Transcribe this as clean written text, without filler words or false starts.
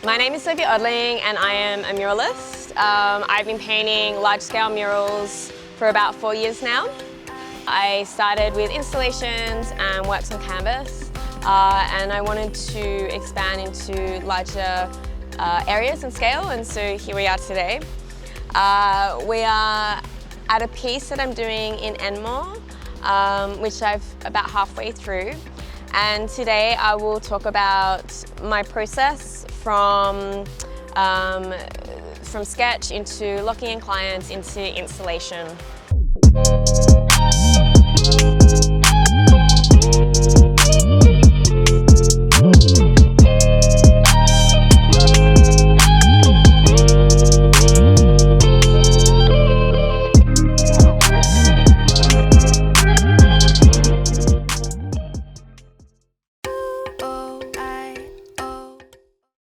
My name is Sophi Odling and I am a muralist. I've been painting large-scale murals for about 4 years now. I started with installations and works on canvas, and I wanted to expand into larger areas and scale, and so here we are today. We are at a piece that I'm doing in Enmore, which I've about halfway through. And today I will talk about my process from sketch into locking in clients into installation.